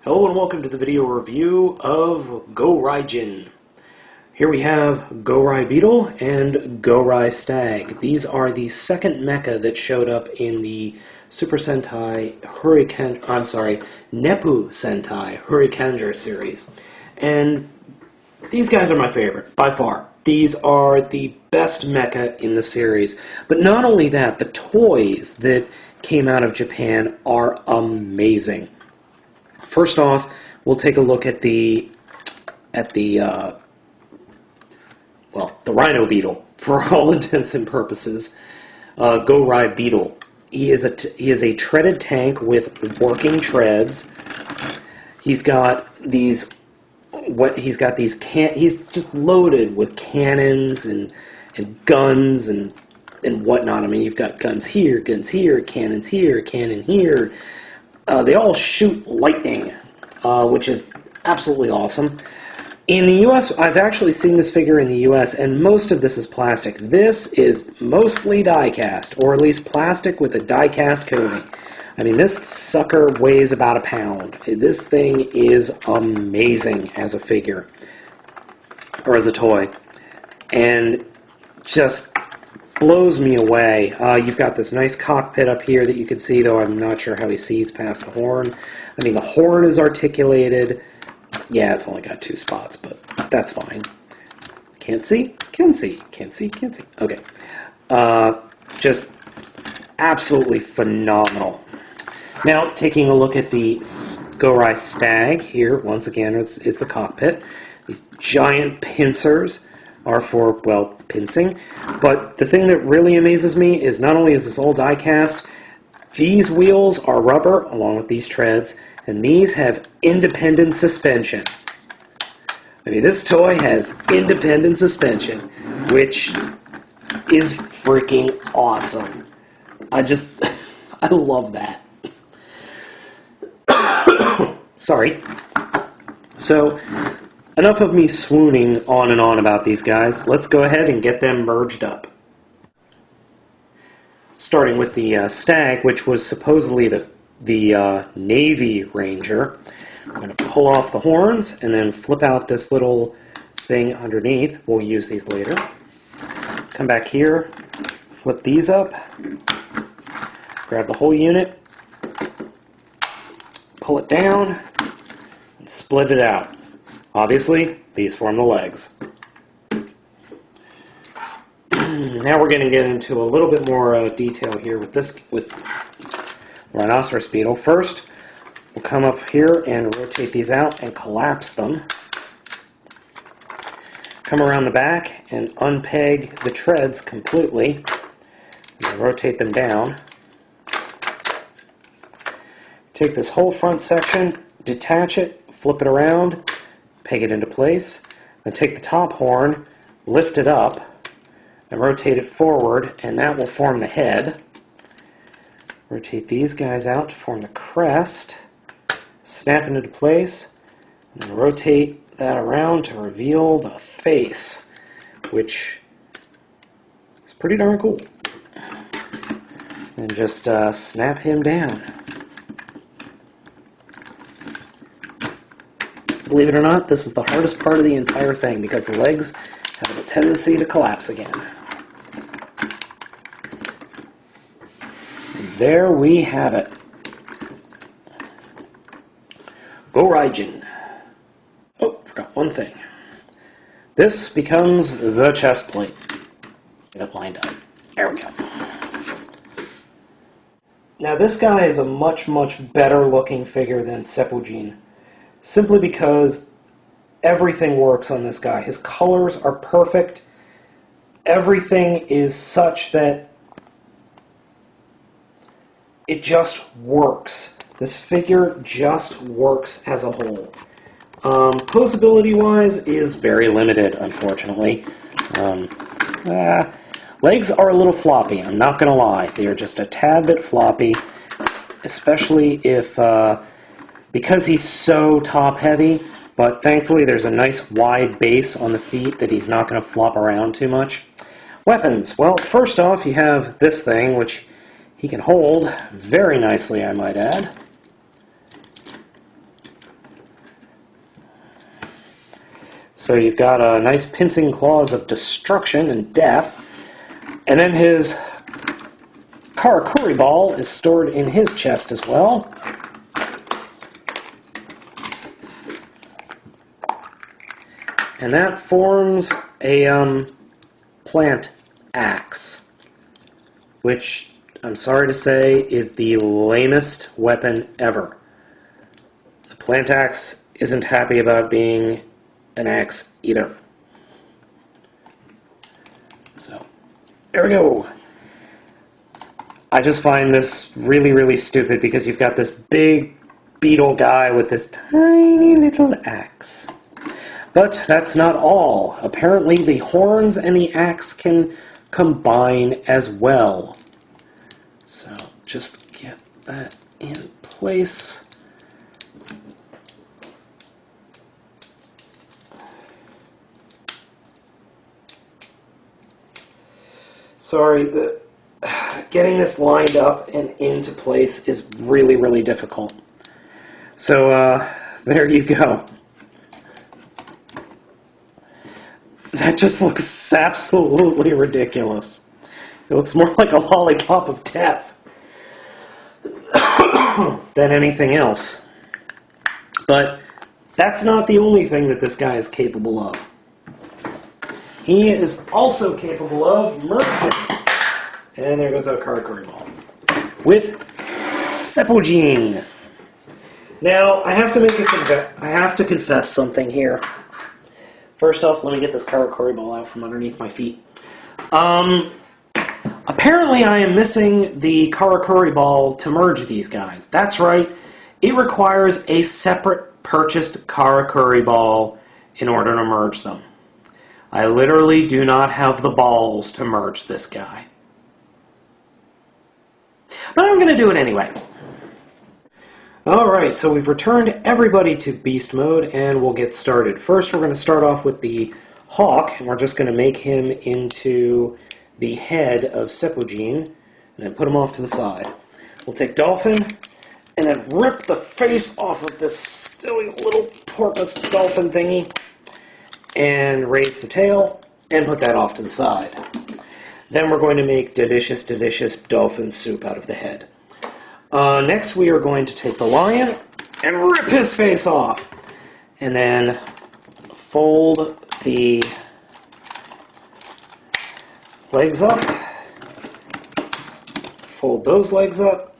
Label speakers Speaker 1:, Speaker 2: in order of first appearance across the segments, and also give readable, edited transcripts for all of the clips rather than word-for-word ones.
Speaker 1: Hello and welcome to the video review of Go-Raijin. Here we have Go-Rai Beetle and Go-Rai Stag. These are the second mecha that showed up in the Super Sentai Ninpuu Sentai Hurricanger series. And these guys are my favorite, by far. These are the best mecha in the series. But not only that, the toys that came out of Japan are amazing. First off, we'll take a look at the Rhino Beetle, for all intents and purposes. Go-Rai Beetle. He is a treaded tank with working treads. He's just loaded with cannons and guns and whatnot. I mean, you've got guns here, cannon here. They all shoot lightning, which is absolutely awesome. In the U.S., I've actually seen this figure in the U.S., and most of this is plastic. This is mostly die-cast, or at least plastic with a die-cast coating. I mean, this sucker weighs about a pound. This thing is amazing as a figure, or as a toy, and just blows me away. You've got this nice cockpit up here that you can see, though I'm not sure how he sees past the horn. I mean, the horn is articulated. Yeah, it's only got 2 spots, but that's fine. Can't see? Can see. Can't see? Can't see. Okay. Just absolutely phenomenal. Now, taking a look at the Go-Rai Stag here, once again, is the cockpit. These giant pincers are for, well, pincing. But the thing that really amazes me is not only is this all die-cast, these wheels are rubber along with these treads, and these have independent suspension. I mean, this toy has independent suspension, which is freaking awesome. I love that. Sorry. So, enough of me swooning on and on about these guys. Let's go ahead and get them merged up. Starting with the Stag, which was supposedly the Navy Ranger. I'm going to pull off the horns and then flip out this little thing underneath. We'll use these later. Come back here, flip these up, grab the whole unit, pull it down, and split it out. Obviously, these form the legs. Now we're going to get into a little bit more detail here with Rhinoceros Beetle. First, we'll come up here and rotate these out and collapse them. Come around the back and unpeg the treads completely. And rotate them down. Take this whole front section, detach it, flip it around, peg it into place. Then take the top horn, lift it up, and rotate it forward, and that will form the head. Rotate these guys out to form the crest. Snap it into place, and then rotate that around to reveal the face, which is pretty darn cool. And just snap him down. Believe it or not, this is the hardest part of the entire thing because the legs have a tendency to collapse again. There we have it. Go-Raijin. Oh, forgot one thing. This becomes the chest plate. Get it lined up. There we go. Now this guy is a much, much better looking figure than Seppujin. Simply because everything works on this guy. His colors are perfect. Everything is such that it just works. This figure just works as a whole. Posability-wise is very limited, unfortunately. Legs are a little floppy, I'm not going to lie. They are just a tad bit floppy, especially if, because he's so top-heavy, but thankfully there's a nice wide base on the feet that he's not going to flop around too much. Weapons. Well, first off, you have this thing, which he can hold very nicely, I might add. So you've got a nice pincing claws of destruction and death. And then his Karakuri ball is stored in his chest as well. And that forms a plant axe, which, I'm sorry to say, is the lamest weapon ever. The plant axe isn't happy about being an axe either. So, there we go. I just find this really, really stupid because you've got this big beetle guy with this tiny little axe. But that's not all. Apparently the horns and the axe can combine as well. So just get that in place. Sorry, getting this lined up and into place is really, really difficult. So there you go. That just looks absolutely ridiculous. It looks more like a lollipop of death than anything else. But that's not the only thing that this guy is capable of. He is also capable of merging. And there goes our Karakuri ball. With Seppujin. Now, I have to confess something here. First off, let me get this Karakuri ball out from underneath my feet. Apparently I am missing the Karakuri ball to merge these guys. That's right. It requires a separate purchased Karakuri ball in order to merge them. I literally do not have the balls to merge this guy. But I'm going to do it anyway. Alright, so we've returned everybody to beast mode, and we'll get started. First, we're going to start off with the hawk, and we're just going to make him into the head of Seppujin, and then put him off to the side. We'll take Dolphin, and then rip the face off of this silly little porpoise dolphin thingy, and raise the tail, and put that off to the side. Then we're going to make delicious, delicious dolphin soup out of the head. Next, we are going to take the lion and rip his face off. And then fold the legs up. Fold those legs up.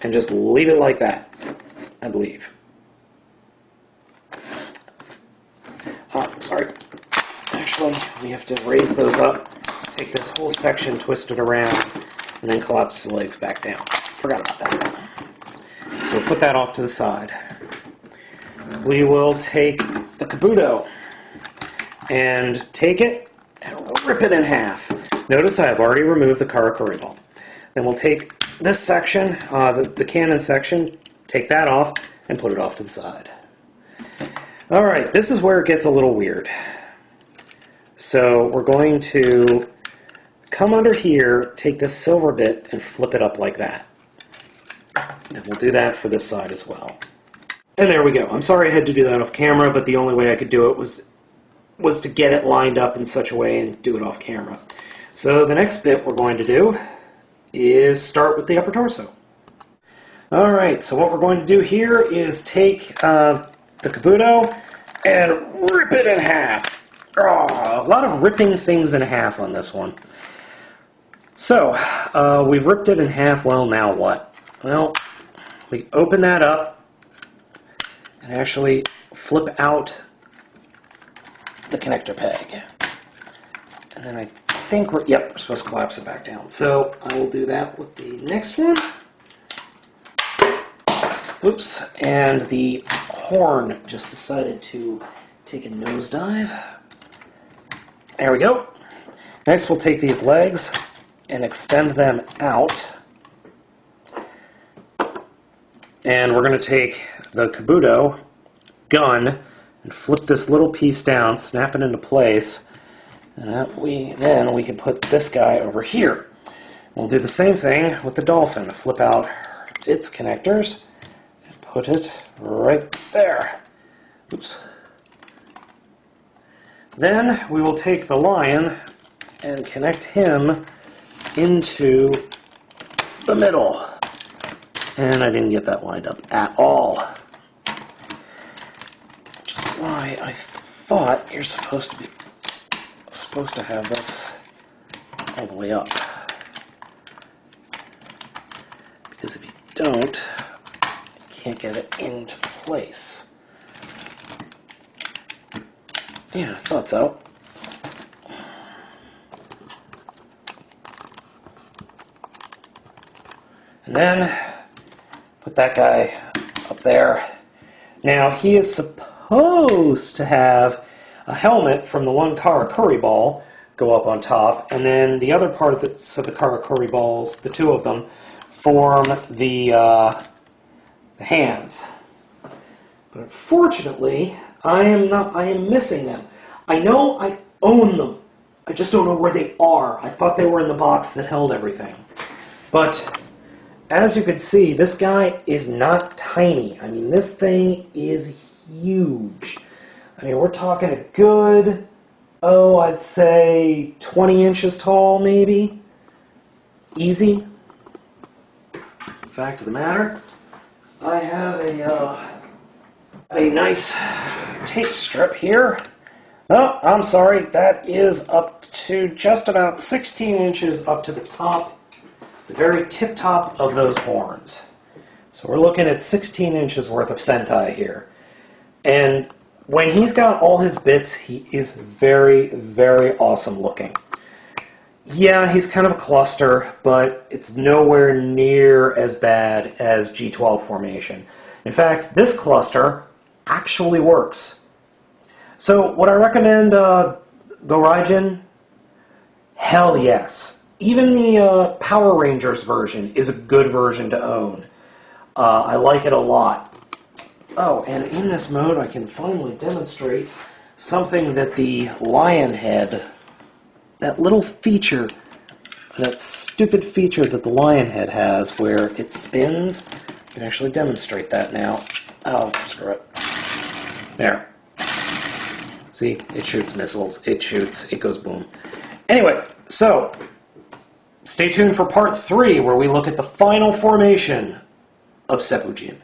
Speaker 1: And just leave it like that, I believe. Sorry. Actually, we have to raise those up. Take this whole section, twist it around, and then collapse the legs back down. Forgot about that. So put that off to the side. We will take the Kabuto and take it and rip it in half. Notice I have already removed the Karakuri ball. Then we'll take this section, the cannon section, take that off, and put it off to the side. Alright, this is where it gets a little weird. So we're going to come under here, take this silver bit, and flip it up like that. And we'll do that for this side as well. And there we go. I'm sorry I had to do that off camera, but the only way I could do it was to get it lined up in such a way and do it off camera. So the next bit we're going to do is start with the upper torso. Alright, so what we're going to do here is take the Kabuto and rip it in half. Oh, a lot of ripping things in half on this one. So, we've ripped it in half. Well, now what? Well, we open that up and actually flip out the connector peg. And then I think we're supposed to collapse it back down. So, I will do that with the next one. Oops, and the horn just decided to take a nosedive. There we go. Next, we'll take these legs and extend them out. And we're going to take the Kabuto gun and flip this little piece down, snap it into place, and then we can put this guy over here. We'll do the same thing with the dolphin. Flip out its connectors and put put it right there. Oops. Then we will take the lion and connect him into the middle. And I didn't get that lined up at all. Which is why I thought you're supposed to have this all the way up. Because if you don't, you can't get it into place. Yeah, I thought so. And then put that guy up there. Now he is supposed to have a helmet from the one Karakuri ball go up on top, and then the other part of the Karakuri balls, the two of them, form the hands. But unfortunately, I am missing them. I know I own them. I just don't know where they are. I thought they were in the box that held everything. But as you can see, this guy is not tiny. I mean, this thing is huge. I mean, we're talking a good, I'd say 20 inches tall, maybe. Easy. Fact of the matter, I have a nice tape strip here. Oh, I'm sorry, that is up to just about 16 inches up to the top, the very tip top of those horns. So we're looking at 16 inches worth of Sentai here. And when he's got all his bits, he is very, very awesome looking. Yeah, he's kind of a cluster, but it's nowhere near as bad as G12 formation. In fact, this cluster actually works. So would I recommend Hurricanger? Hell yes. Even the Power Rangers version is a good version to own. I like it a lot. Oh, and in this mode I can finally demonstrate something that the lion head, that little feature, that stupid feature that the lion head has where it spins. I can actually demonstrate that now. Oh, screw it. There. See, it shoots missiles, it shoots, it goes boom. Anyway, so, stay tuned for part 3 where we look at the final formation of Seppujin.